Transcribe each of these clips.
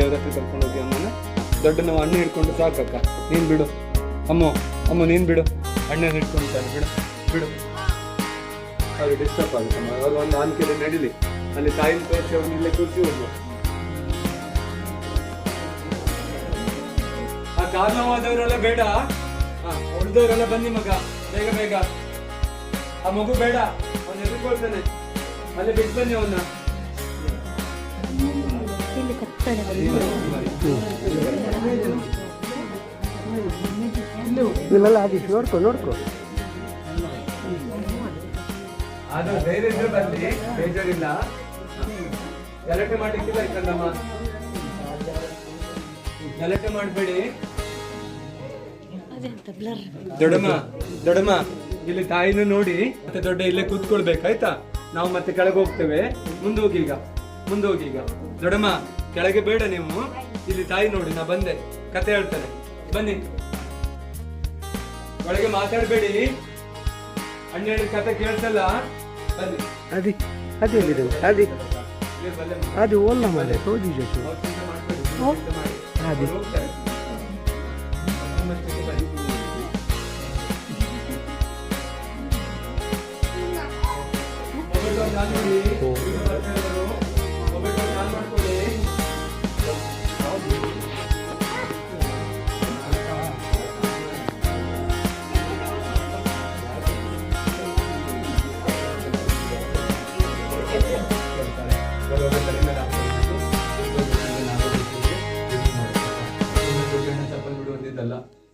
ದೇವ್ರ ಹತ್ರ ಕರ್ಕೊಂಡು ಹೋಗಿ ಅಮ್ಮನ. ದೊಡ್ಡ ನಾವು ಅಣ್ಣ ಹಿಡ್ಕೊಂಡು ಸಾಕಕ್ಕ, ನೀನು ಬಿಡು ಅಮ್ಮ ನೀನು ಬಿಡು, ಅಣ್ಣ ಹಿಡ್ಕೊಂತಾನೆ, ಬಿಡು ಬಿಡು. ಅದು ಡಿಸ್ಟರ್ಬ್ ಆಗುತ್ತಮ್ಮ. ಅವಾಗ ಒಂದು ಆನ್ಕೆರೆ ನಡೀಲಿ, ಅಲ್ಲಿ ತಾಯಿನ ತೋರಿಸಿ ಅವನು ಇಲ್ಲೇ ಕೂರಿಸಿ ಹೋಗುವ. ಆ ಕಾರಣವಾದವರೆಲ್ಲ ಬೇಡ, ಉಳಿದವರೆಲ್ಲ ಬನ್ನಿ ಮಗ, ಬೇಗ ಬೇಗ. ಆ ಮಗು ಬೇಡ, ಅವನು ಎದುರ್ಕೊಳ್ತಾನೆ, ಅಲ್ಲೇ ಬಿಟ್ಟು ಬನ್ನಿ ಅವನ್ನ. ಇಲ್ಲೆಲ್ಲ ಆದೀಶ್ ನೋಡ್ಕೊ ಅದು ಧೈರ್ಯ ಇದ್ರೆ ಬರ್ಲಿ, ಬೇಜಾರಿಲ್ಲ. ಗಲಾಟೆ ಮಾಡ್ಲಿಕ್ಕಿಲ್ಲ ಇಕ್ಕಂದಮ್ಮ, ಗಲಾಟೆ ಮಾಡಬೇಡಿ. ದೊಡ್ಡಮ್ಮ ಇಲ್ಲಿ ತಾಯಿನೂ ನೋಡಿ ಮತ್ತೆ ದೊಡ್ಡ ಇಲ್ಲೇ ಕೂತ್ಕೊಳ್ಬೇಕಾಯ್ತಾ? ನಾವು ಮತ್ತೆ ಕೆಳಗೆ ಹೋಗ್ತೇವೆ. ಮುಂದೋಗಿ ಈಗ ದೊಡ್ಡಮ್ಮ, ಕೆಳಗೆ ಬೇಡ ನೀವು, ಇಲ್ಲಿ ತಾಯಿ ನೋಡಿ, ನಾ ಬಂದೆ, ಕತೆ ಹೇಳ್ತಾನೆ, ಬನ್ನಿ. ಒಳಗೆ ಮಾತಾಡ್ಬೇಡಿ, ಅಣ್ಣ ಹೇಳಿದ ಕತೆ ಕೇಳ್ತಲ್ಲ, ಬನ್ನಿ. ಅದು ಓಲ್ಲ ಮನೆ ತೋಜಿ ಜೊತೆ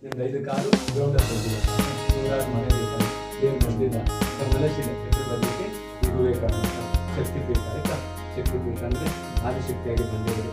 ನಿಮ್ದು 5 ಕಾಲು ಗ್ರೌಂಡ್ ಏನು ಬಂದಿಲ್ಲ ಮನಸ್ಸಿದೆ ಬರಲಿಕ್ಕೆ. ಇದು ವಿವೇಕಾನಂದ ಶಕ್ತಿಪೀಠ ಆಯ್ತಾ? ಶಕ್ತಿಪೀಠ ಅಂದರೆ ಆದಿಶಕ್ತಿಯಾಗಿ ಬಂದಿರೋದು.